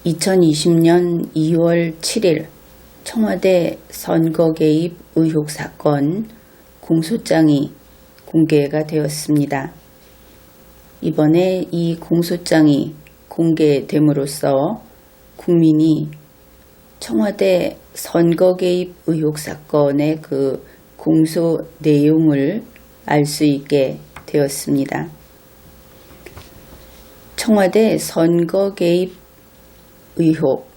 2020년 2월 7일 청와대 선거 개입 의혹 사건 공소장이 공개가 되었습니다. 이번에 이 공소장이 공개됨으로써 국민이 청와대 선거 개입 의혹 사건의 그 공소 내용을 알 수 있게 되었습니다. 청와대 선거 개입 의혹,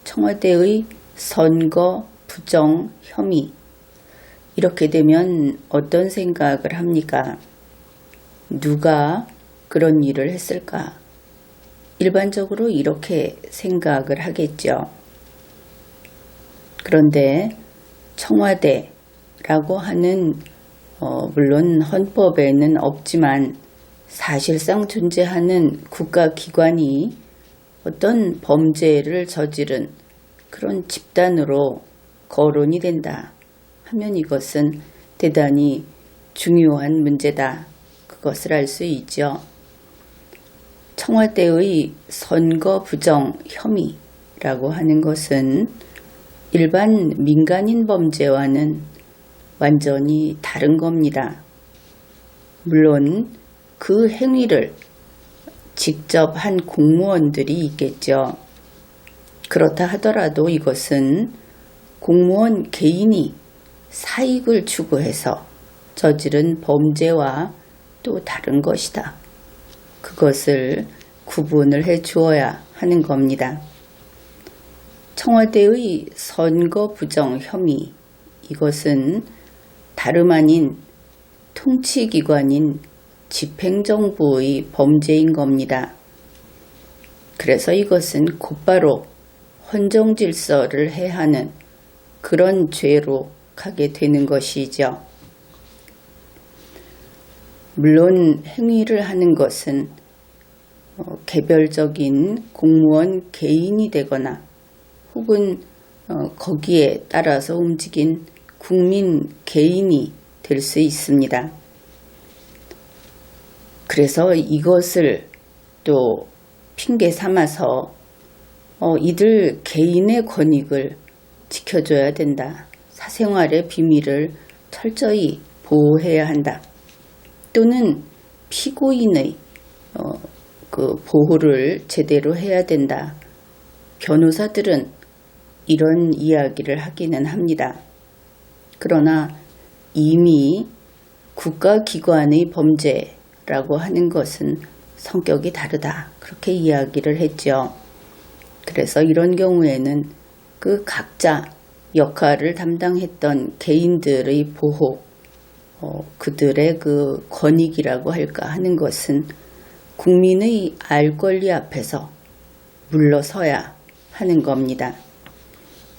청와대의 선거 부정 혐의, 이렇게 되면 어떤 생각을 합니까? 누가 그런 일을 했을까? 일반적으로 이렇게 생각을 하겠죠. 그런데 청와대라고 하는 물론 헌법에는 없지만 사실상 존재하는 국가기관이 어떤 범죄를 저지른 그런 집단으로 거론이 된다 하면 이것은 대단히 중요한 문제다. 그것을 알 수 있죠. 청와대의 선거 부정 혐의라고 하는 것은 일반 민간인 범죄와는 완전히 다른 겁니다. 물론 그 행위를 직접 한 공무원들이 있겠죠. 그렇다 하더라도 이것은 공무원 개인이 사익을 추구해서 저지른 범죄와 또 다른 것이다. 그것을 구분을 해 주어야 하는 겁니다. 청와대의 선거 부정 혐의, 이것은 다름 아닌 통치기관인 집행정부의 범죄인 겁니다. 그래서 이것은 곧바로 헌정질서를 해하는 그런 죄로 가게 되는 것이죠. 물론 행위를 하는 것은 개별적인 공무원 개인이 되거나 혹은 거기에 따라서 움직인 국민 개인이 될 수 있습니다. 그래서 이것을 또 핑계 삼아서 이들 개인의 권익을 지켜줘야 된다. 사생활의 비밀을 철저히 보호해야 한다. 또는 피고인의 그 보호를 제대로 해야 된다. 변호사들은 이런 이야기를 하기는 합니다. 그러나 이미 국가기관의 범죄라고 하는 것은 성격이 다르다. 그렇게 이야기를 했죠. 그래서 이런 경우에는 그 각자 역할을 담당했던 개인들의 보호, 그들의 그 권익이라고 할까 하는 것은 국민의 알 권리 앞에서 물러서야 하는 겁니다.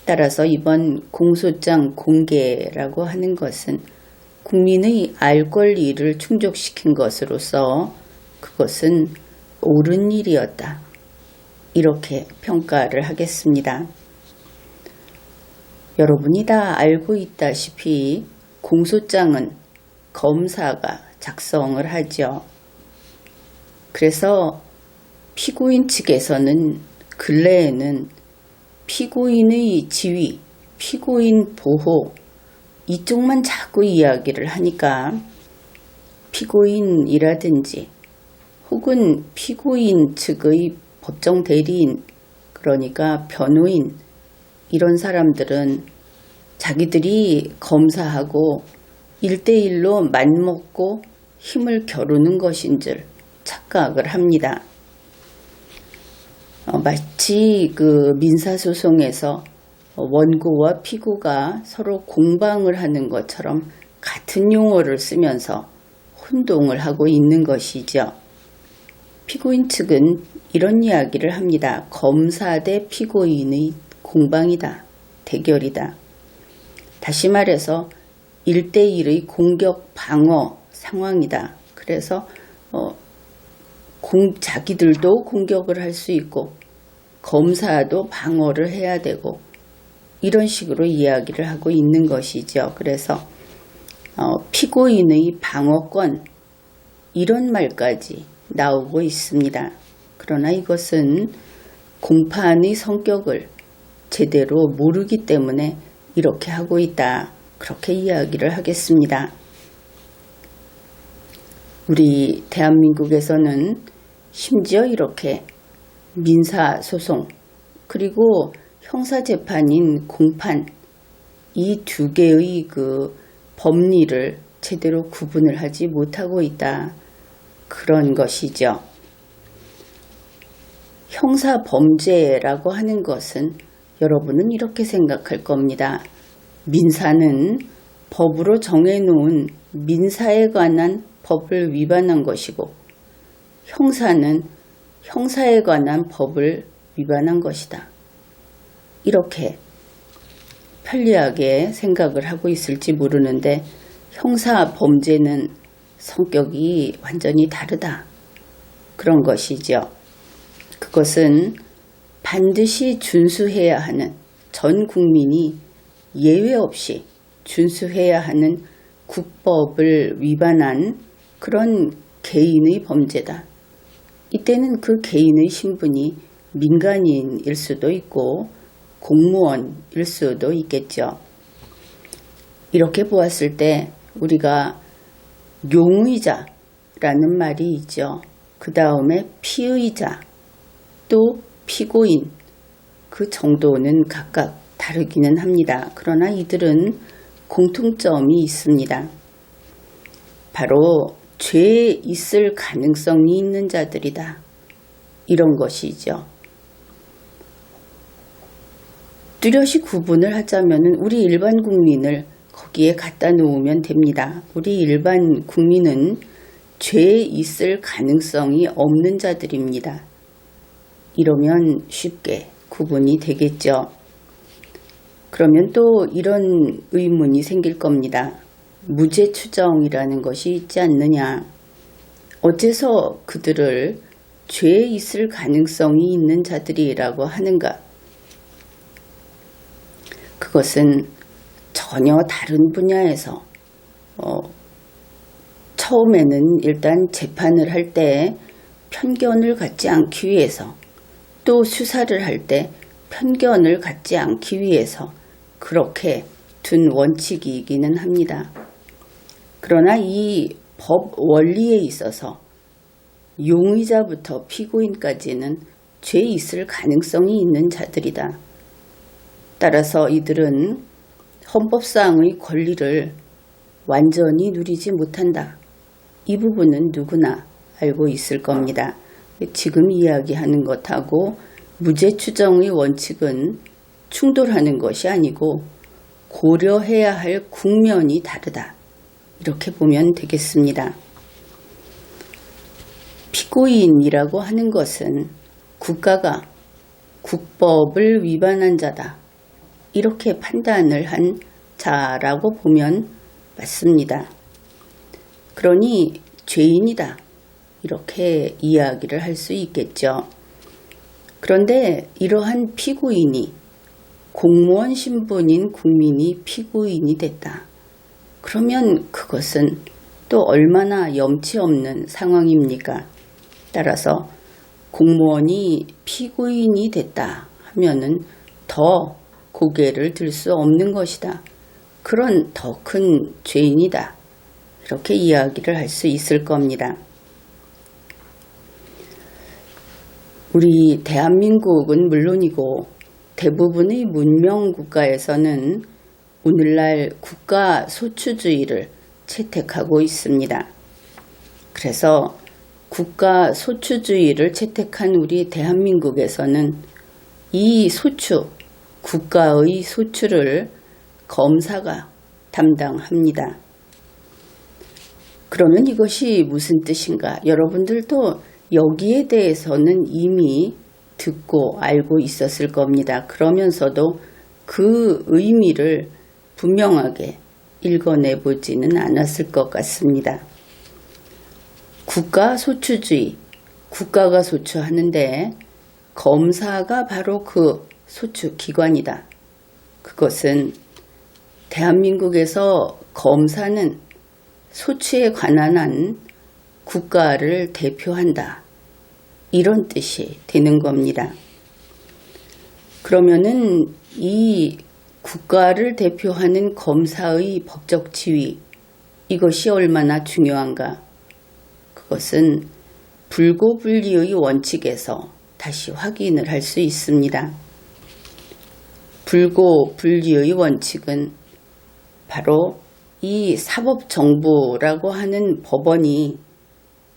따라서 이번 공소장 공개라고 하는 것은 국민의 알 권리를 충족시킨 것으로서 그것은 옳은 일이었다. 이렇게 평가를 하겠습니다. 여러분이 다 알고 있다시피 공소장은 검사가 작성을 하죠. 그래서 피고인 측에서는 근래에는 피고인의 지위, 피고인 보호 이쪽만 자꾸 이야기를 하니까 피고인이라든지 혹은 피고인 측의 법정 대리인, 그러니까 변호인, 이런 사람들은 자기들이 검사하고 1대1로 맘먹고 힘을 겨루는 것인 줄 착각을 합니다. 마치 그 민사소송에서 원고와 피고가 서로 공방을 하는 것처럼 같은 용어를 쓰면서 혼동을 하고 있는 것이죠. 피고인 측은 이런 이야기를 합니다. 검사 대 피고인의 공방이다. 대결이다. 다시 말해서 1대1의 공격 방어 상황이다. 그래서 자기들도 공격을 할 수 있고 검사도 방어를 해야 되고 이런 식으로 이야기를 하고 있는 것이죠. 그래서 피고인의 방어권 이런 말까지 나오고 있습니다. 그러나 이것은 공판의 성격을 제대로 모르기 때문에 이렇게 하고 있다. 그렇게 이야기를 하겠습니다. 우리 대한민국에서는 심지어 이렇게 민사소송 그리고 형사재판인 공판 이 두 개의 그 법리를 제대로 구분을 하지 못하고 있다. 그런 것이죠. 형사범죄라고 하는 것은 여러분은 이렇게 생각할 겁니다. 민사는 법으로 정해놓은 민사에 관한 법을 위반한 것이고 형사는 형사에 관한 법을 위반한 것이다. 이렇게 편리하게 생각을 하고 있을지 모르는데 형사범죄는 성격이 완전히 다르다. 그런 것이죠. 그것은 반드시 준수해야 하는 전 국민이 예외 없이 준수해야 하는 국법을 위반한 그런 개인의 범죄다. 이때는 그 개인의 신분이 민간인일 수도 있고 공무원일 수도 있겠죠. 이렇게 보았을 때 우리가 용의자라는 말이 있죠. 그 다음에 피의자 또 피고인 그 정도는 각각 다르기는 합니다. 그러나 이들은 공통점이 있습니다. 바로 죄에 있을 가능성이 있는 자들이다. 이런 것이죠. 뚜렷이 구분을 하자면 우리 일반 국민을 거기에 갖다 놓으면 됩니다. 우리 일반 국민은 죄에 있을 가능성이 없는 자들입니다. 이러면 쉽게 구분이 되겠죠. 그러면 또 이런 의문이 생길 겁니다. 무죄 추정이라는 것이 있지 않느냐. 어째서 그들을 죄에 있을 가능성이 있는 자들이라고 하는가. 그것은 전혀 다른 분야에서 처음에는 일단 재판을 할 때 편견을 갖지 않기 위해서 또 수사를 할 때 편견을 갖지 않기 위해서 그렇게 둔 원칙이기는 합니다. 그러나 이 법 원리에 있어서 용의자부터 피고인까지는 죄 있을 가능성이 있는 자들이다. 따라서 이들은 헌법상의 권리를 완전히 누리지 못한다. 이 부분은 누구나 알고 있을 겁니다. 지금 이야기하는 것하고 무죄 추정의 원칙은 충돌하는 것이 아니고 고려해야 할 국면이 다르다. 이렇게 보면 되겠습니다. 피고인이라고 하는 것은 국가가 국법을 위반한 자다. 이렇게 판단을 한 자라고 보면 맞습니다. 그러니 죄인이다. 이렇게 이야기를 할 수 있겠죠. 그런데 이러한 피고인이 공무원 신분인 국민이 피고인이 됐다. 그러면 그것은 또 얼마나 염치 없는 상황입니까? 따라서 공무원이 피고인이 됐다 하면은 더 고개를 들 수 없는 것이다. 그런 더 큰 죄인이다. 이렇게 이야기를 할 수 있을 겁니다. 우리 대한민국은 물론이고 대부분의 문명 국가에서는 오늘날 국가 소추주의를 채택하고 있습니다. 그래서 국가 소추주의를 채택한 우리 대한민국에서는 이 소추, 국가의 소추를 검사가 담당합니다. 그러면 이것이 무슨 뜻인가? 여러분들도 여기에 대해서는 이미 듣고 알고 있었을 겁니다. 그러면서도 그 의미를 분명하게 읽어내보지는 않았을 것 같습니다. 국가 소추주의, 국가가 소추하는데 검사가 바로 그 소추기관이다. 그것은 대한민국에서 검사는 소추에 관한 한 국가를 대표한다. 이런 뜻이 되는 겁니다. 그러면은 이 국가를 대표하는 검사의 법적 지위, 이것이 얼마나 중요한가? 그것은 불고불리의 원칙에서 다시 확인을 할 수 있습니다. 불고불리의 원칙은 바로 이 사법정부라고 하는 법원이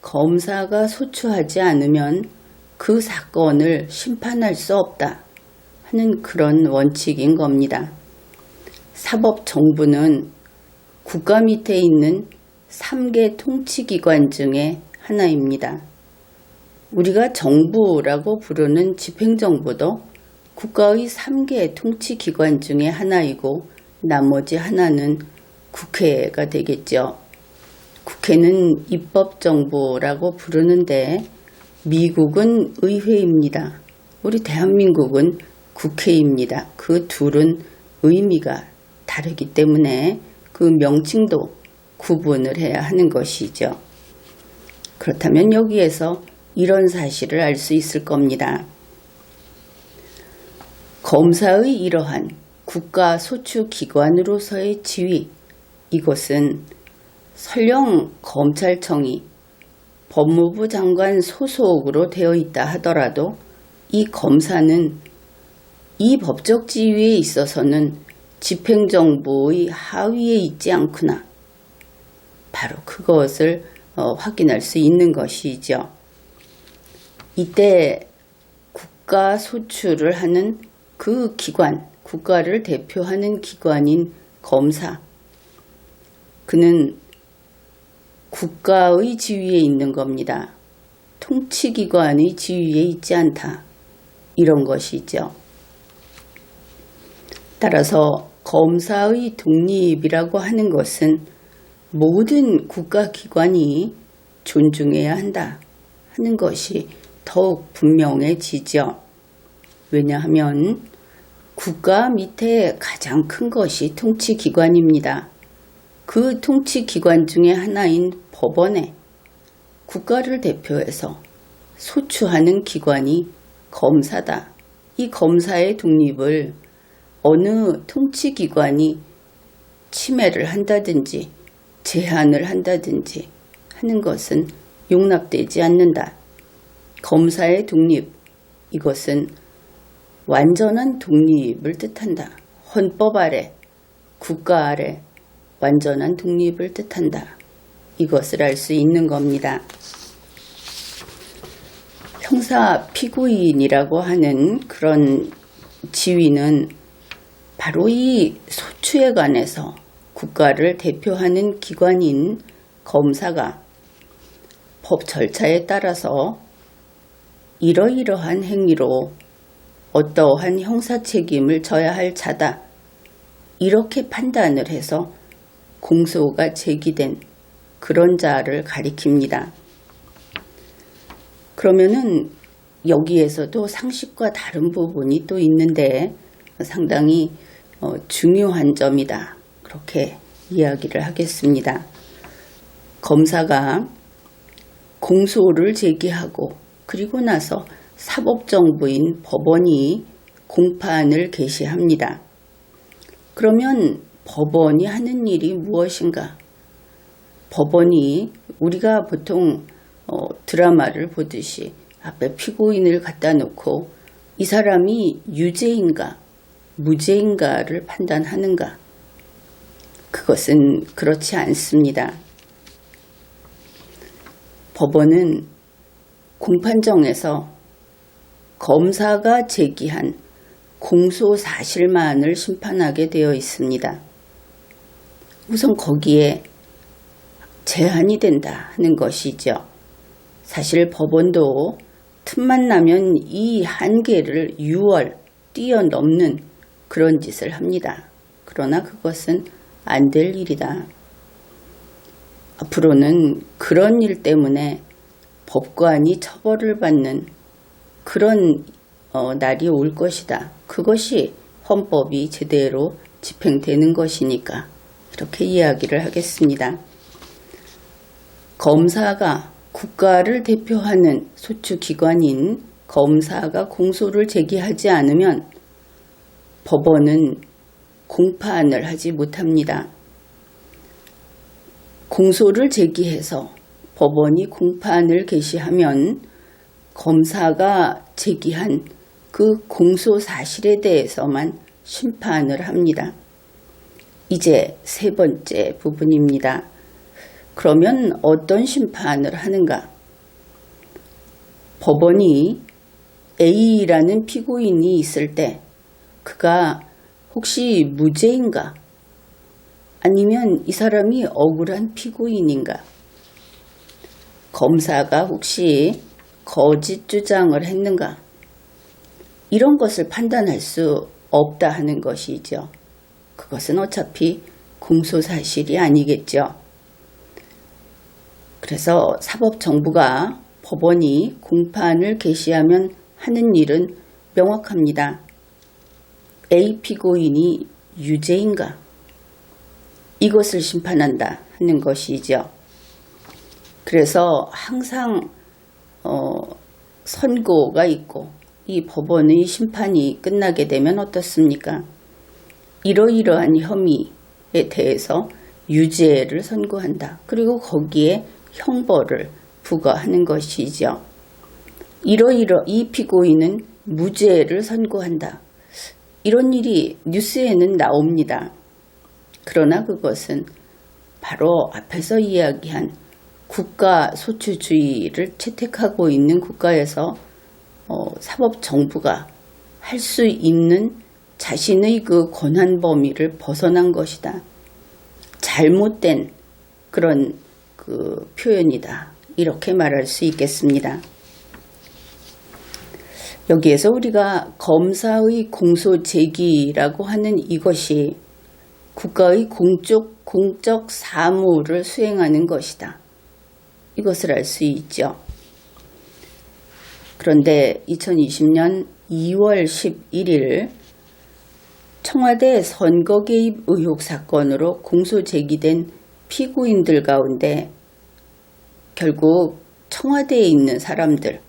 검사가 소추하지 않으면 그 사건을 심판할 수 없다 하는 그런 원칙인 겁니다. 사법정부는 국가 밑에 있는 3개 통치기관 중에 하나입니다. 우리가 정부라고 부르는 집행정부도 국가의 3개 통치기관 중에 하나이고 나머지 하나는 국회가 되겠죠. 국회는 입법정부라고 부르는데 미국은 의회입니다. 우리 대한민국은 국회입니다. 그 둘은 의미가 다르기 때문에 그 명칭도 구분을 해야 하는 것이죠. 그렇다면 여기에서 이런 사실을 알 수 있을 겁니다. 검사의 이러한 국가 소추기관으로서의 지위, 이것은 설령 검찰청이 법무부 장관 소속으로 되어 있다 하더라도 이 검사는 이 법적 지위에 있어서는 집행정부의 하위에 있지 않구나. 바로 그것을 확인할 수 있는 것이죠. 이때 국가 소추를 하는 그 기관, 국가를 대표하는 기관인 검사, 그는 국가의 지위에 있는 겁니다. 통치기관의 지위에 있지 않다. 이런 것이죠. 따라서 검사의 독립이라고 하는 것은 모든 국가기관이 존중해야 한다 하는 것이 더욱 분명해지죠. 왜냐하면 국가 밑에 가장 큰 것이 통치기관입니다. 그 통치기관 중에 하나인 법원에 국가를 대표해서 소추하는 기관이 검사다. 이 검사의 독립을 어느 통치기관이 침해를 한다든지 제한을 한다든지 하는 것은 용납되지 않는다. 검사의 독립, 이것은 완전한 독립을 뜻한다. 헌법 아래, 국가 아래 완전한 독립을 뜻한다. 이것을 알 수 있는 겁니다. 형사 피고인이라고 하는 그런 지위는 바로 이 소추에 관해서 국가를 대표하는 기관인 검사가 법 절차에 따라서 이러이러한 행위로 어떠한 형사 책임을 져야 할 자다. 이렇게 판단을 해서 공소가 제기된 그런 자를 가리킵니다. 그러면은 여기에서도 상식과 다른 부분이 또 있는데 상당히 중요한 점이다. 그렇게 이야기를 하겠습니다. 검사가 공소를 제기하고 그리고 나서 사법정부인 법원이 공판을 개시합니다. 그러면 법원이 하는 일이 무엇인가? 법원이 우리가 보통 드라마를 보듯이 앞에 피고인을 갖다 놓고 이 사람이 유죄인가 무죄인가를 판단하는가? 그것은 그렇지 않습니다. 법원은 공판정에서 검사가 제기한 공소 사실만을 심판하게 되어 있습니다. 우선 거기에 제한이 된다 하는 것이죠. 사실 법원도 틈만 나면 이 한계를 뛰어넘는 그런 짓을 합니다. 그러나 그것은 안 될 일이다. 앞으로는 그런 일 때문에 법관이 처벌을 받는 그런 날이 올 것이다. 그것이 헌법이 제대로 집행되는 것이니까 이렇게 이야기를 하겠습니다. 검사가 국가를 대표하는 소추기관인 검사가 공소를 제기하지 않으면 법원은 공판을 하지 못합니다. 공소를 제기해서 법원이 공판을 개시하면 검사가 제기한 그 공소 사실에 대해서만 심판을 합니다. 이제 세 번째 부분입니다. 그러면 어떤 심판을 하는가? 법원이 A라는 피고인이 있을 때 그가 혹시 무죄인가? 아니면 이 사람이 억울한 피고인인가? 검사가 혹시 거짓 주장을 했는가? 이런 것을 판단할 수 없다 하는 것이죠. 그것은 어차피 공소사실이 아니겠죠. 그래서 사법정부가 법원이 공판을 개시하면 하는 일은 명확합니다. A 피고인이 유죄인가? 이것을 심판한다 하는 것이죠. 그래서 항상 선고가 있고 이 법원의 심판이 끝나게 되면 어떻습니까? 이러이러한 혐의에 대해서 유죄를 선고한다. 그리고 거기에 형벌을 부과하는 것이죠. 이 피고인은 무죄를 선고한다. 이런 일이 뉴스에는 나옵니다. 그러나 그것은 바로 앞에서 이야기한 국가 소추주의를 채택하고 있는 국가에서 사법정부가 할 수 있는 자신의 그 권한 범위를 벗어난 것이다. 잘못된 그런 그 표현이다. 이렇게 말할 수 있겠습니다. 여기에서 우리가 검사의 공소 제기라고 하는 이것이 국가의 공적 사무를 수행하는 것이다. 이것을 알 수 있죠. 그런데 2020년 2월 11일 청와대 선거 개입 의혹 사건으로 공소 제기된 피고인들 가운데 결국 청와대에 있는 사람들,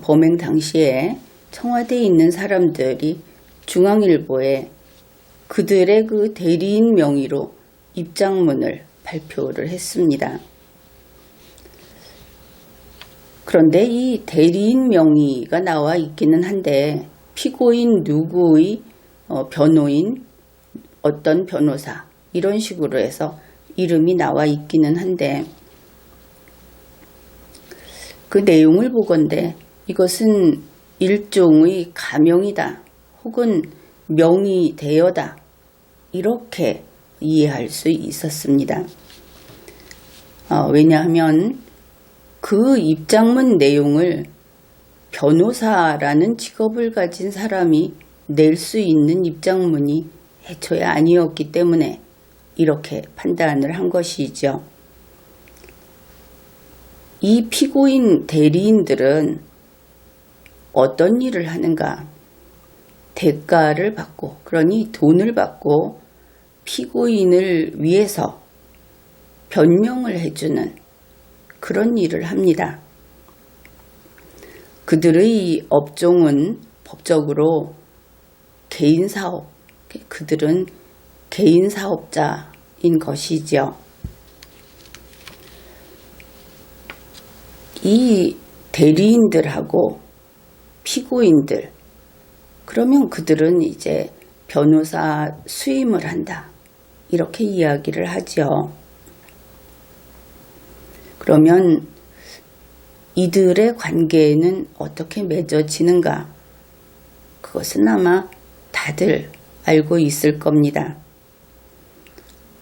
범행 당시에 청와대에 있는 사람들이 중앙일보에 그들의 그 대리인 명의로 입장문을 발표를 했습니다. 그런데 이 대리인 명의가 나와 있기는 한데 피고인 누구의 변호인, 어떤 변호사 이런 식으로 해서 이름이 나와 있기는 한데 그 내용을 보건대 이것은 일종의 가명이다 혹은 명의 대여다 이렇게 이해할 수 있었습니다. 왜냐하면 그 입장문 내용을 변호사라는 직업을 가진 사람이 낼 수 있는 입장문이 애초에 아니었기 때문에 이렇게 판단을 한 것이죠. 이 피고인 대리인들은 어떤 일을 하는가? 대가를 받고, 그러니 돈을 받고 피고인을 위해서 변명을 해주는 그런 일을 합니다. 그들의 업종은 법적으로 개인사업, 그들은 개인사업자인 것이죠. 이 대리인들하고 피고인들, 그러면 그들은 이제 변호사 수임을 한다. 이렇게 이야기를 하죠. 그러면 이들의 관계는 어떻게 맺어지는가? 그것은 아마 다들 알고 있을 겁니다.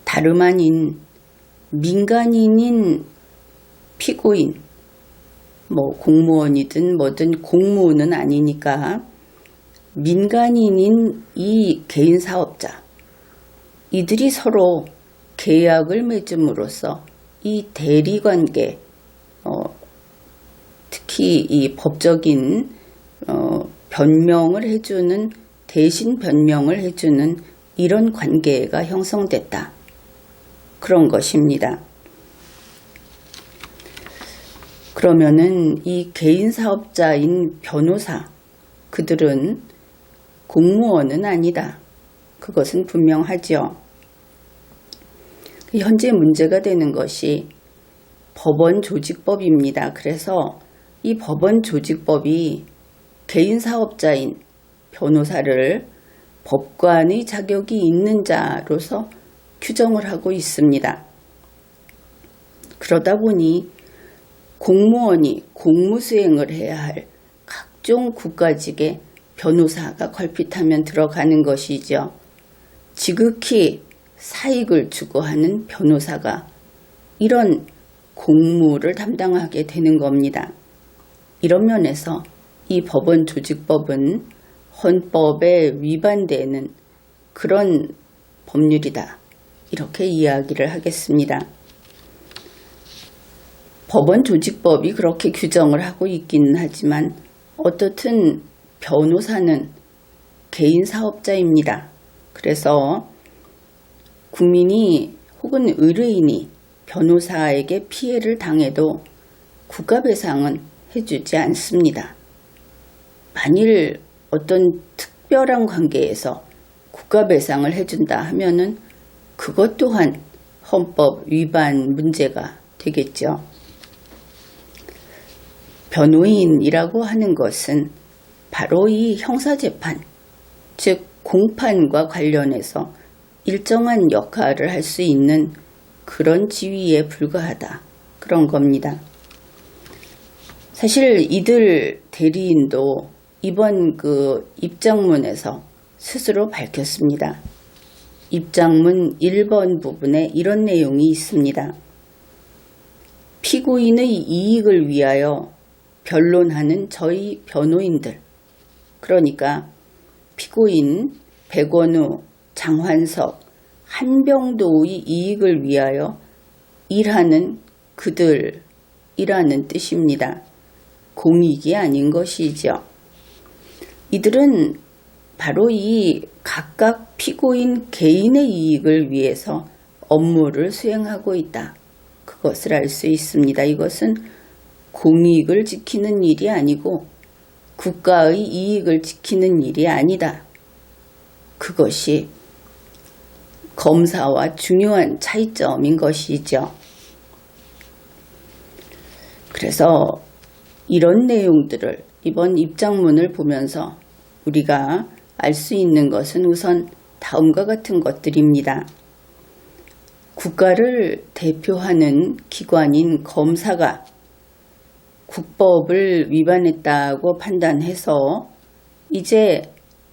다름 아닌 민간인인 피고인, 공무원이든 뭐든 공무원은 아니니까 민간인인 이 개인사업자, 이들이 서로 계약을 맺음으로써 이 대리관계, 특히 이 법적인 변명을 해주는, 대신 변명을 해주는 이런 관계가 형성됐다. 그런 것입니다. 그러면은 이 개인사업자인 변호사, 그들은 공무원은 아니다. 그것은 분명하죠. 현재 문제가 되는 것이 법원조직법입니다. 그래서 이 법원조직법이 개인 사업자인 변호사를 법관의 자격이 있는 자로서 규정을 하고 있습니다. 그러다 보니 공무원이 공무수행을 해야 할 각종 국가직에 변호사가 걸핏하면 들어가는 것이죠. 지극히 사익을 추구하는 변호사가 이런 공무를 담당하게 되는 겁니다. 이런 면에서 이 법원조직법은 헌법에 위반되는 그런 법률이다. 이렇게 이야기를 하겠습니다. 법원조직법이 그렇게 규정을 하고 있기는 하지만 어떻든 변호사는 개인 사업자입니다. 그래서 국민이 혹은 의뢰인이 변호사에게 피해를 당해도 국가배상은 해주지 않습니다. 만일 어떤 특별한 관계에서 국가배상을 해준다 하면은 그것 또한 헌법 위반 문제가 되겠죠. 변호인이라고 하는 것은 바로 이 형사재판, 즉 공판과 관련해서 일정한 역할을 할 수 있는 그런 지위에 불과하다. 그런 겁니다. 사실 이들 대리인도 이번 입장문에서 스스로 밝혔습니다. 입장문 1번 부분에 이런 내용이 있습니다. 피고인의 이익을 위하여 변론하는 저희 변호인들, 그러니까 피고인 백원우, 장환석, 한병도의 이익을 위하여 일하는 그들이라는 뜻입니다. 공익이 아닌 것이죠. 이들은 바로 이 각각 피고인 개인의 이익을 위해서 업무를 수행하고 있다. 그것을 알 수 있습니다. 이것은 공익을 지키는 일이 아니고 국가의 이익을 지키는 일이 아니다. 그것이 검사와 중요한 차이점인 것이죠. 그래서 이런 내용들을 이번 입장문을 보면서 우리가 알 수 있는 것은 우선 다음과 같은 것들입니다. 국가를 대표하는 기관인 검사가 국법을 위반했다고 판단해서 이제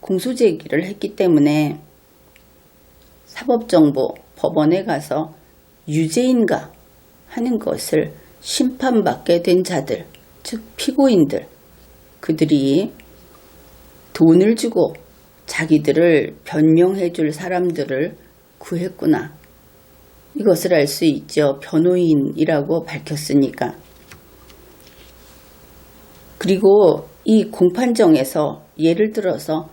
공소제기를 했기 때문에 사법정보 법원에 가서 유죄인가 하는 것을 심판받게 된 자들, 즉 피고인들, 그들이 돈을 주고 자기들을 변명해 줄 사람들을 구했구나. 이것을 알 수 있죠. 변호인이라고 밝혔으니까. 그리고 이 공판정에서 예를 들어서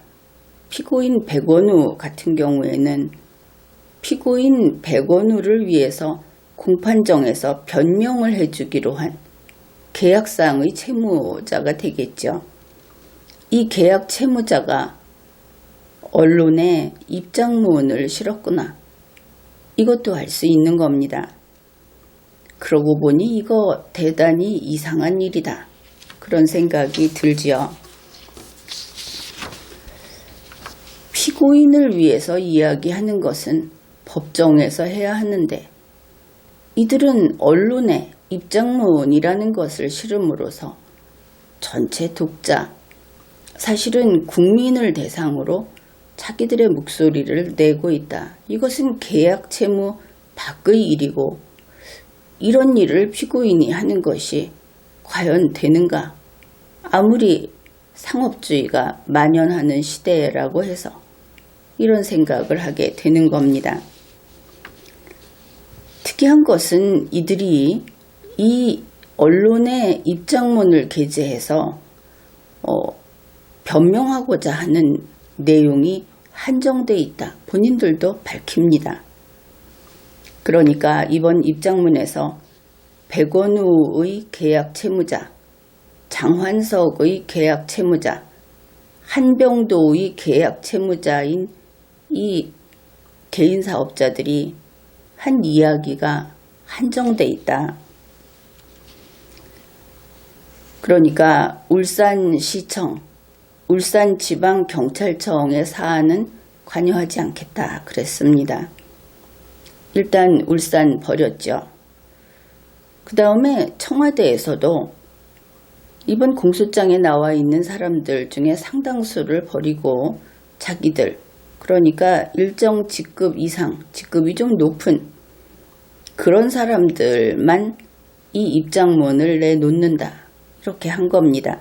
피고인 백원우 같은 경우에는 피고인 백원우를 위해서 공판정에서 변명을 해주기로 한 계약상의 채무자가 되겠죠. 이 계약 채무자가 언론에 입장문을 실었구나. 이것도 알 수 있는 겁니다. 그러고 보니 이거 대단히 이상한 일이다. 그런 생각이 들지요. 피고인을 위해서 이야기하는 것은 법정에서 해야 하는데 이들은 언론에 입장문이라는 것을 실음으로써 전체 독자, 사실은 국민을 대상으로 자기들의 목소리를 내고 있다. 이것은 계약 채무 밖의 일이고 이런 일을 피고인이 하는 것이 과연 되는가? 아무리 상업주의가 만연하는 시대라고 해서 이런 생각을 하게 되는 겁니다. 특이한 것은 이들이 이 언론의 입장문을 게재해서 변명하고자 하는 내용이 한정돼 있다. 본인들도 밝힙니다. 그러니까 이번 입장문에서 백원우의 계약 채무자, 장환석의 계약 채무자, 한병도의 계약 채무자인 이 개인 사업자들이 한 이야기가 한정돼 있다. 그러니까 울산시청, 울산지방경찰청의 사안은 관여하지 않겠다 그랬습니다. 일단 울산 버렸죠. 그 다음에 청와대에서도 이번 공소장에 나와 있는 사람들 중에 상당수를 버리고 자기들, 그러니까 일정 직급 이상, 직급이 좀 높은 그런 사람들만 이 입장문을 내놓는다. 이렇게 한 겁니다.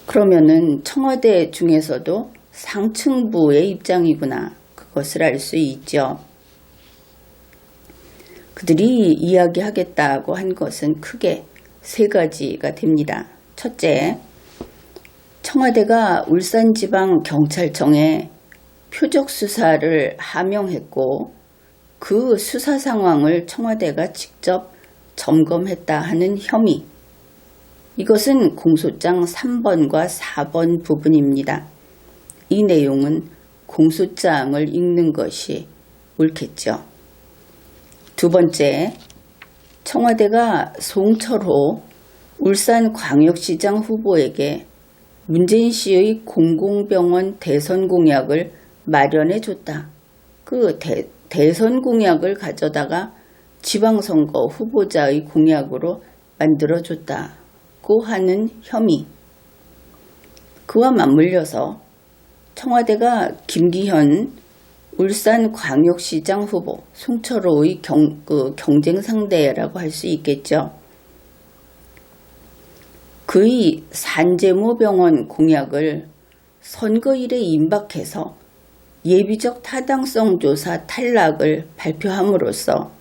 그러면은 청와대 중에서도 상층부의 입장이구나. 그것을 알 수 있죠. 그들이 이야기하겠다고 한 것은 크게 세 가지가 됩니다. 첫째, 청와대가 울산지방경찰청에 표적 수사를 하명했고 그 수사 상황을 청와대가 직접 점검했다 하는 혐의. 이것은 공소장 3번과 4번 부분입니다. 이 내용은 공소장을 읽는 것이 옳겠죠. 두 번째, 청와대가 송철호 울산광역시장 후보에게 문재인 씨의 공공병원 대선 공약을 마련해 줬다. 그 대선 공약을 가져다가 지방선거 후보자의 공약으로 만들어줬다고 하는 혐의. 그와 맞물려서 청와대가 김기현 울산광역시장 후보 송철호의 경쟁 상대라고 할 수 있겠죠. 그의 산재모병원 공약을 선거일에 임박해서 예비적 타당성 조사 탈락을 발표함으로써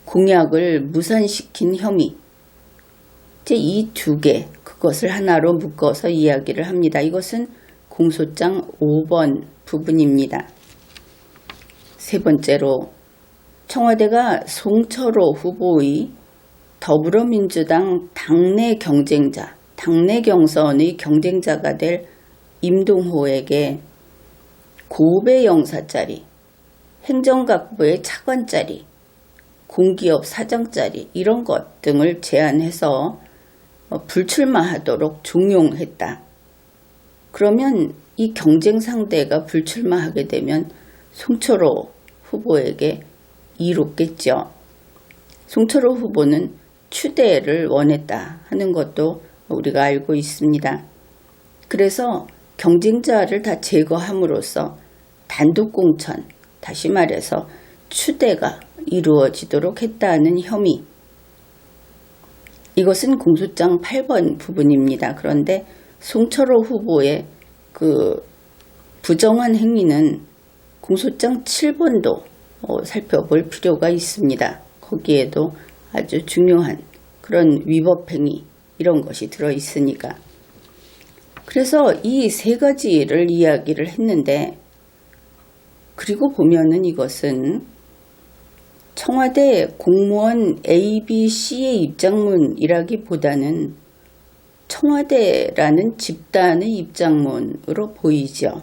공약을 무산시킨 혐의. 이 두 개, 그것을 하나로 묶어서 이야기를 합니다. 이것은 공소장 5번 부분입니다. 세 번째로 청와대가 송철호 후보의 더불어민주당 당내 경쟁자, 당내 경선의 경쟁자가 될 임동호에게 고배 영사짜리, 행정각부의 차관짜리, 공기업 사장짜리 이런 것 등을 제안해서 불출마하도록 종용했다. 그러면 이 경쟁 상대가 불출마하게 되면 송철호 후보에게 이롭겠죠. 송철호 후보는 추대를 원했다 하는 것도 우리가 알고 있습니다. 그래서 경쟁자를 다 제거함으로써 단독 공천, 다시 말해서 추대가 이루어지도록 했다는 혐의. 이것은 공소장 8번 부분입니다. 그런데 송철호 후보의 그 부정한 행위는 공소장 7번도 살펴볼 필요가 있습니다. 거기에도 아주 중요한 그런 위법 행위 이런 것이 들어있으니까. 그래서 이 세 가지를 이야기를 했는데, 그리고 보면은 이것은 청와대 공무원 ABC의 입장문이라기보다는 청와대라는 집단의 입장문으로 보이죠.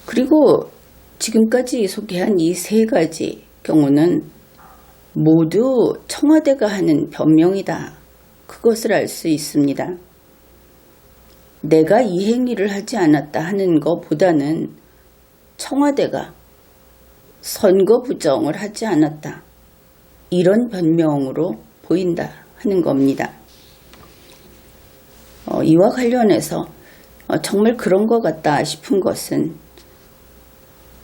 그리고 지금까지 소개한 이 세 가지 경우는 모두 청와대가 하는 변명이다. 그것을 알 수 있습니다. 내가 이 행위를 하지 않았다 하는 것보다는 청와대가 선거 부정을 하지 않았다. 이런 변명으로 보인다 하는 겁니다. 이와 관련해서 정말 그런 것 같다 싶은 것은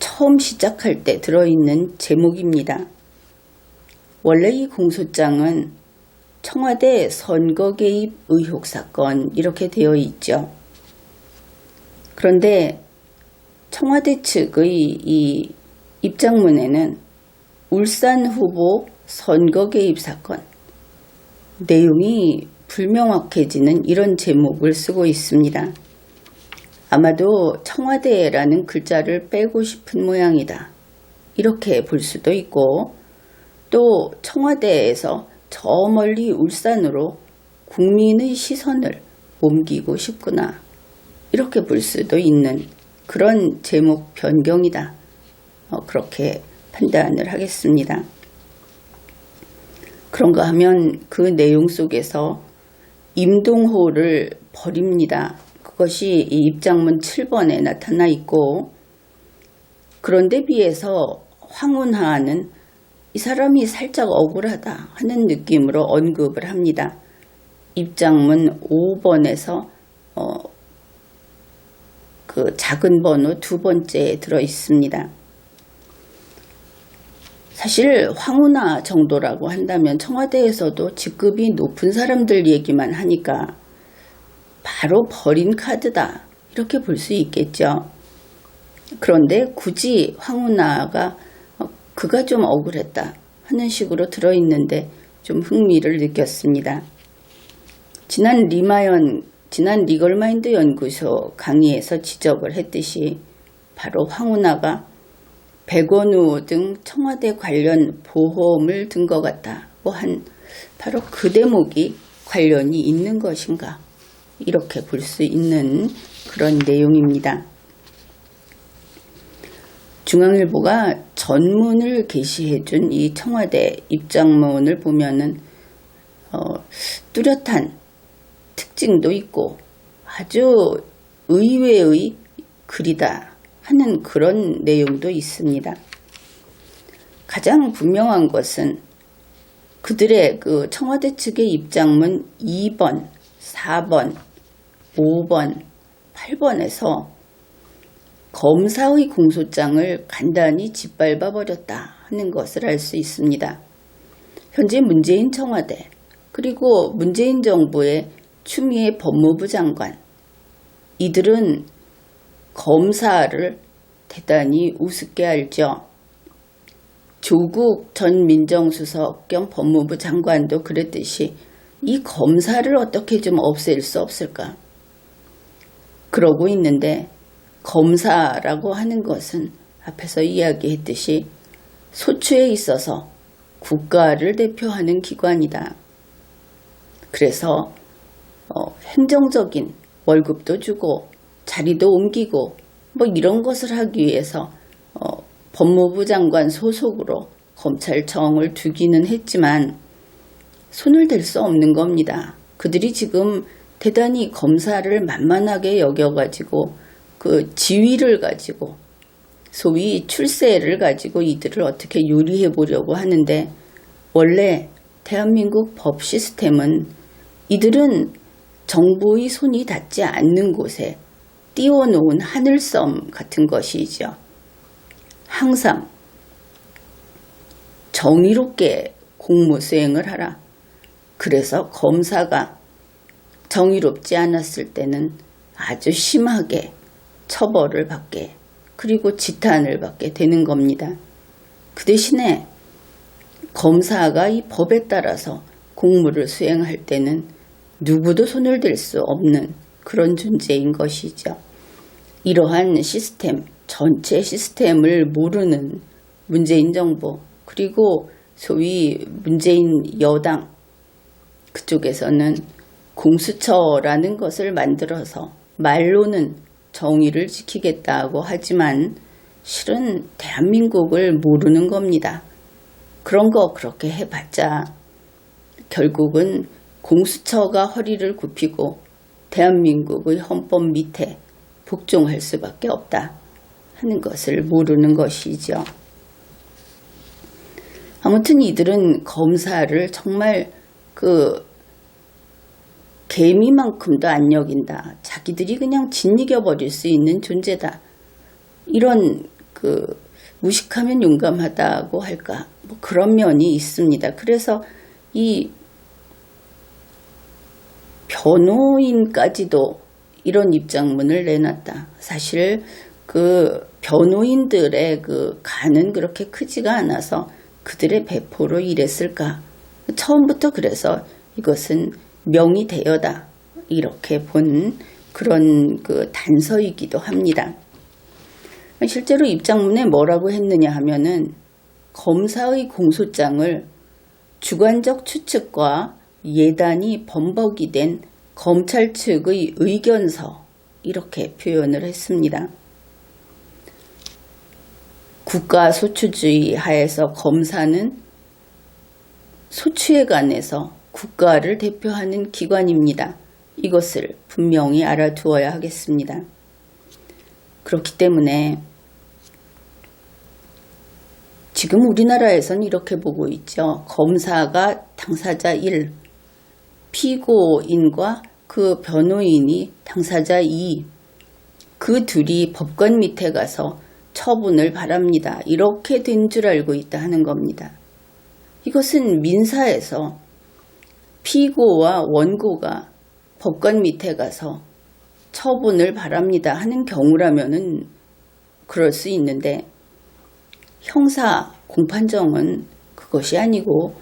처음 시작할 때 들어있는 제목입니다. 원래 이 공소장은 청와대 선거 개입 의혹 사건 이렇게 되어 있죠. 그런데 청와대 측의 이 입장문에는 울산 후보 선거 개입 사건, 내용이 불명확해지는 이런 제목을 쓰고 있습니다. 아마도 청와대라는 글자를 빼고 싶은 모양이다. 이렇게 볼 수도 있고, 또 청와대에서 저 멀리 울산으로 국민의 시선을 옮기고 싶구나. 이렇게 볼 수도 있는 그런 제목 변경이다. 그렇게 판단을 하겠습니다. 그런가 하면 그 내용 속에서 임동호를 버립니다. 그것이 이 입장문 7번에 나타나 있고, 그런데 비해서 황운하는 이 사람이 살짝 억울하다 하는 느낌으로 언급을 합니다. 입장문 5번에서 그 작은 번호 2번째에 들어 있습니다. 사실 황운하 정도라고 한다면 청와대에서도 직급이 높은 사람들 얘기만 하니까 바로 버린 카드다 이렇게 볼 수 있겠죠. 그런데 굳이 황운하가 그가 좀 억울했다 하는 식으로 들어있는데 좀 흥미를 느꼈습니다. 지난 리걸마인드 연구소 강의에서 지적을 했듯이 바로 황운하가 백원우 등 청와대 관련 보험을 든 것 같다고 한 바로 그 대목이 관련이 있는 것인가, 이렇게 볼 수 있는 그런 내용입니다. 중앙일보가 전문을 게시해준 이 청와대 입장문을 보면은 뚜렷한 특징도 있고 아주 의외의 글이다 하는 그런 내용도 있습니다. 가장 분명한 것은 그들의 그 청와대 측의 입장문 2번, 4번, 5번, 8번에서 검사의 공소장을 간단히 짓밟아 버렸다 하는 것을 알 수 있습니다. 현재 문재인 청와대 그리고 문재인 정부의 추미애 법무부 장관, 이들은 검사를 대단히 우습게 알죠. 조국 전 민정수석 겸 법무부 장관도 그랬듯이 이 검사를 어떻게 좀 없앨 수 없을까? 그러고 있는데 검사라고 하는 것은 앞에서 이야기했듯이 소추에 있어서 국가를 대표하는 기관이다. 그래서 행정적인 월급도 주고 자리도 옮기고 뭐 이런 것을 하기 위해서 법무부 장관 소속으로 검찰청을 두기는 했지만 손을 댈 수 없는 겁니다. 그들이 지금 대단히 검사를 만만하게 여겨가지고 그 지위를 가지고 소위 출세를 가지고 이들을 어떻게 요리해 보려고 하는데, 원래 대한민국 법 시스템은 이들은 정부의 손이 닿지 않는 곳에 띄워놓은 하늘섬 같은 것이죠. 항상 정의롭게 공무 수행을 하라. 그래서 검사가 정의롭지 않았을 때는 아주 심하게 처벌을 받게, 그리고 지탄을 받게 되는 겁니다. 그 대신에 검사가 이 법에 따라서 공무를 수행할 때는 누구도 손을 댈 수 없는 그런 존재인 것이죠. 이러한 시스템, 전체 시스템을 모르는 문재인 정부, 그리고 소위 문재인 여당, 그쪽에서는 공수처라는 것을 만들어서 말로는 정의를 지키겠다고 하지만 실은 대한민국을 모르는 겁니다. 그런 거 그렇게 해봤자 결국은 공수처가 허리를 굽히고 대한민국의 헌법 밑에 복종할 수밖에 없다 하는 것을 모르는 것이죠. 아무튼 이들은 검사를 정말 그 개미만큼도 안 여긴다. 자기들이 그냥 짓이겨버릴 수 있는 존재다. 이런 그 무식하면 용감하다고 할까? 뭐 그런 면이 있습니다. 그래서 이 변호인까지도 이런 입장문을 내놨다. 사실 그 변호인들의 그 간은 그렇게 크지가 않아서 그들의 배포로 이랬을까? 처음부터 그래서 이것은 명의 대여다, 이렇게 본 그런 그 단서이기도 합니다. 실제로 입장문에 뭐라고 했느냐 하면은 검사의 공소장을 주관적 추측과 예단이 범벅이 된 검찰 측의 의견서 이렇게 표현을 했습니다. 국가소추주의 하에서 검사는 소추에 관해서 국가를 대표하는 기관입니다. 이것을 분명히 알아두어야 하겠습니다. 그렇기 때문에 지금 우리나라에선 이렇게 보고 있죠. 검사가 당사자 1, 피고인과 그 변호인이 당사자 2, 그 둘이 법관 밑에 가서 처분을 바랍니다. 이렇게 된 줄 알고 있다 하는 겁니다. 이것은 민사에서 피고와 원고가 법관 밑에 가서 처분을 바랍니다 하는 경우라면은 그럴 수 있는데, 형사 공판정은 그것이 아니고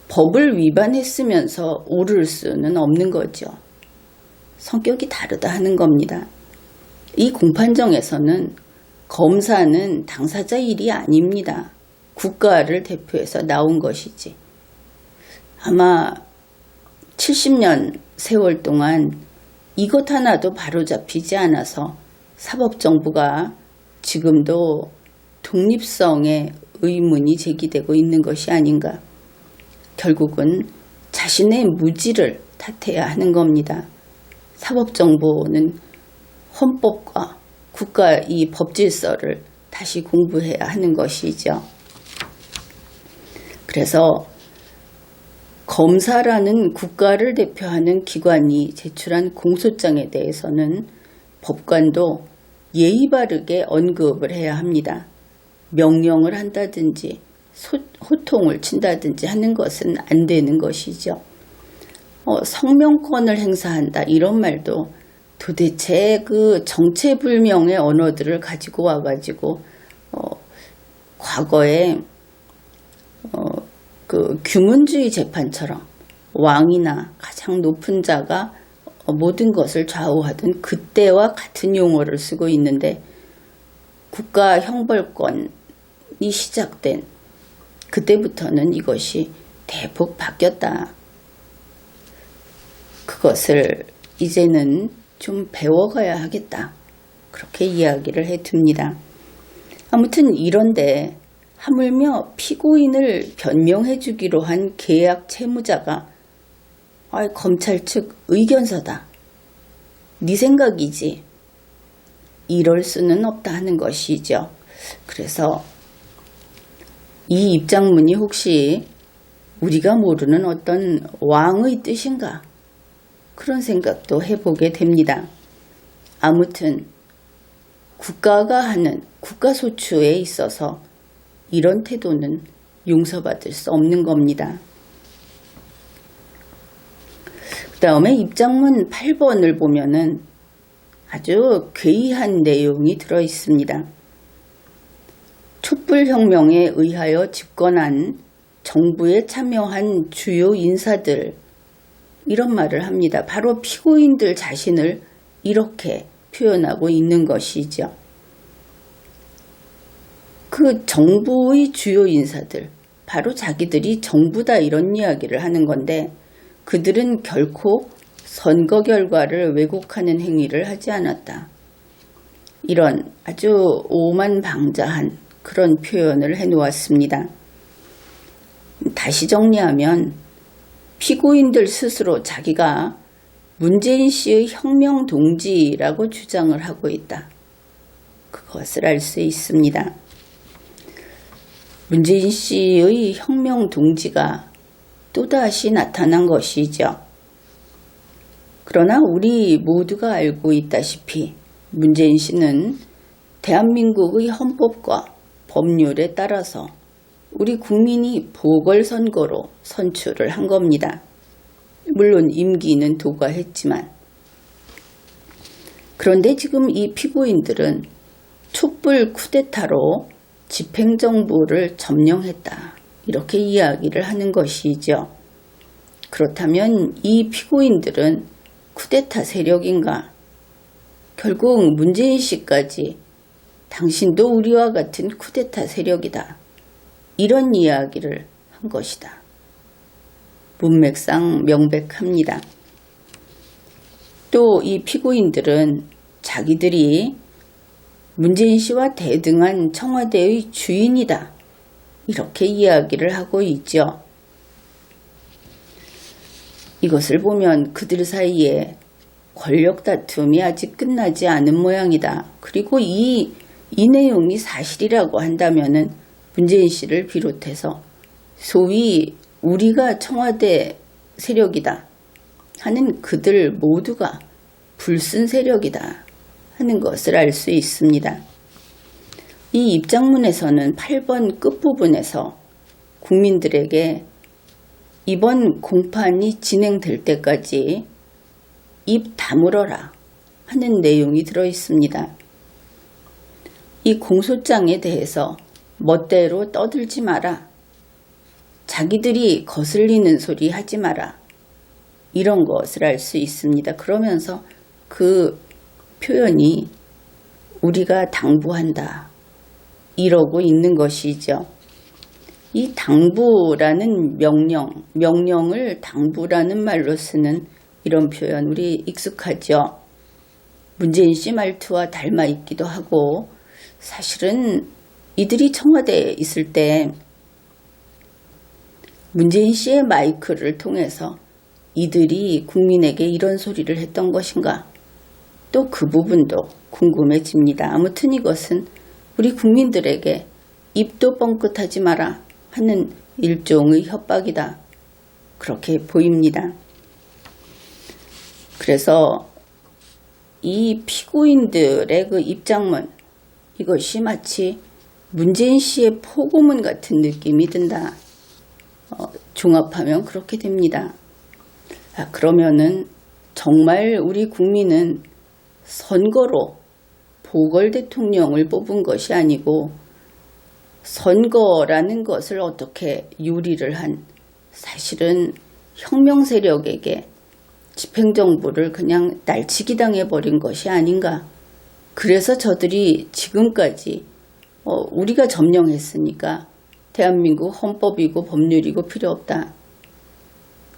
법을 위반했으면서 오를 수는 없는 거죠. 성격이 다르다 하는 겁니다. 이 공판정에서는 검사는 당사자 일이 아닙니다. 국가를 대표해서 나온 것이지. 아마 70년 세월 동안 이것 하나도 바로잡히지 않아서 사법정부가 지금도 독립성의 의문이 제기되고 있는 것이 아닌가. 결국은 자신의 무지를 탓해야 하는 겁니다. 사법정부는 헌법과 국가 이 법질서를 다시 공부해야 하는 것이죠. 그래서 검사라는 국가를 대표하는 기관이 제출한 공소장에 대해서는 법관도 예의 바르게 언급을 해야 합니다. 명령을 한다든지 호통을 친다든지 하는 것은 안 되는 것이죠. 성명권을 행사한다 이런 말도 도대체 그 정체불명의 언어들을 가지고 와가지고 과거에 그 규문주의 재판처럼 왕이나 가장 높은 자가 모든 것을 좌우하던 그때와 같은 용어를 쓰고 있는데, 국가 형벌권이 시작된 그때부터는 이것이 대폭 바뀌었다. 그것을 이제는 좀 배워가야 하겠다. 그렇게 이야기를 해둡니다. 아무튼 이런데 하물며 피고인을 변명해 주기로 한 계약 채무자가 검찰 측 의견서다. 네 생각이지. 이럴 수는 없다 하는 것이죠. 그래서 이 입장문이 혹시 우리가 모르는 어떤 왕의 뜻인가? 그런 생각도 해보게 됩니다. 아무튼 국가가 하는 국가소추에 있어서 이런 태도는 용서받을 수 없는 겁니다. 그 다음에 입장문 8번을 보면은 아주 괴이한 내용이 들어 있습니다. 촛불혁명에 의하여 집권한 정부에 참여한 주요 인사들, 이런 말을 합니다. 바로 피고인들 자신을 이렇게 표현하고 있는 것이죠. 그 정부의 주요 인사들, 바로 자기들이 정부다 이런 이야기를 하는 건데, 그들은 결코 선거 결과를 왜곡하는 행위를 하지 않았다. 이런 아주 오만방자한 그런 표현을 해놓았습니다. 다시 정리하면 피고인들 스스로 자기가 문재인 씨의 혁명 동지라고 주장을 하고 있다. 그것을 알 수 있습니다. 문재인 씨의 혁명 동지가 또다시 나타난 것이죠. 그러나 우리 모두가 알고 있다시피 문재인 씨는 대한민국의 헌법과 법률에 따라서 우리 국민이 보궐선거로 선출을 한 겁니다. 물론 임기는 도과했지만. 그런데 지금 이 피고인들은 촛불 쿠데타로 집행정부를 점령했다. 이렇게 이야기를 하는 것이죠. 그렇다면 이 피고인들은 쿠데타 세력인가? 결국 문재인 씨까지 당신도 우리와 같은 쿠데타 세력이다. 이런 이야기를 한 것이다. 문맥상 명백합니다. 또 이 피고인들은 자기들이 문재인 씨와 대등한 청와대의 주인이다, 이렇게 이야기를 하고 있죠. 이것을 보면 그들 사이에 권력 다툼이 아직 끝나지 않은 모양이다. 그리고 이 내용이 사실이라고 한다면은 문재인 씨를 비롯해서 소위 우리가 청와대 세력이다 하는 그들 모두가 불순 세력이다 하는 것을 알 수 있습니다. 이 입장문에서는 8번 끝부분에서 국민들에게 이번 공판이 진행될 때까지 입 다물어라 하는 내용이 들어 있습니다. 이 공소장에 대해서 멋대로 떠들지 마라, 자기들이 거슬리는 소리 하지 마라, 이런 것을 알 수 있습니다. 그러면서 그 표현이 우리가 당부한다, 이러고 있는 것이죠. 이 당부라는 명령을 당부라는 말로 쓰는 이런 표현 우리 익숙하죠. 문재인 씨 말투와 닮아 있기도 하고, 사실은 이들이 청와대에 있을 때 문재인 씨의 마이크를 통해서 이들이 국민에게 이런 소리를 했던 것인가? 또 그 부분도 궁금해집니다. 아무튼 이것은 우리 국민들에게 입도 뻥끗하지 마라 하는 일종의 협박이다, 그렇게 보입니다. 그래서 이 피고인들의 그 입장문, 이것이 마치 문재인 씨의 포고문 같은 느낌이 든다. 종합하면 그렇게 됩니다. 그러면은 정말 우리 국민은 선거로 보궐 대통령을 뽑은 것이 아니고 선거라는 것을 어떻게 유리를 한, 사실은 혁명 세력에게 집행정부를 그냥 날치기 당해버린 것이 아닌가. 그래서 저들이 지금까지 우리가 점령했으니까 대한민국 헌법이고 법률이고 필요 없다,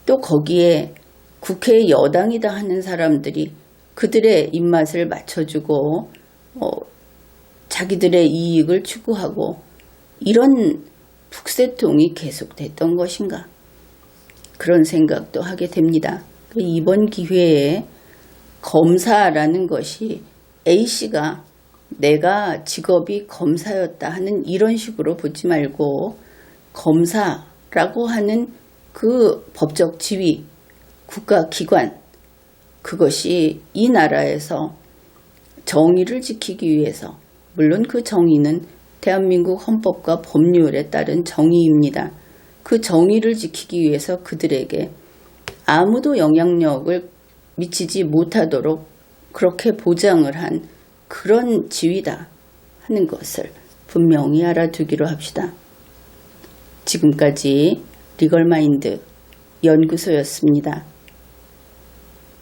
또 거기에 국회의 여당이다 하는 사람들이 그들의 입맛을 맞춰주고 자기들의 이익을 추구하고, 이런 북새통이 계속됐던 것인가, 그런 생각도 하게 됩니다. 이번 기회에 검사라는 것이 A씨가 내가 직업이 검사였다 하는 이런 식으로 보지 말고, 검사라고 하는 그 법적 지위, 국가기관, 그것이 이 나라에서 정의를 지키기 위해서, 물론 그 정의는 대한민국 헌법과 법률에 따른 정의입니다. 그 정의를 지키기 위해서 그들에게 아무도 영향력을 미치지 못하도록 그렇게 보장을 한 그런 지위다 하는 것을 분명히 알아두기로 합시다. 지금까지 리걸마인드 연구소였습니다.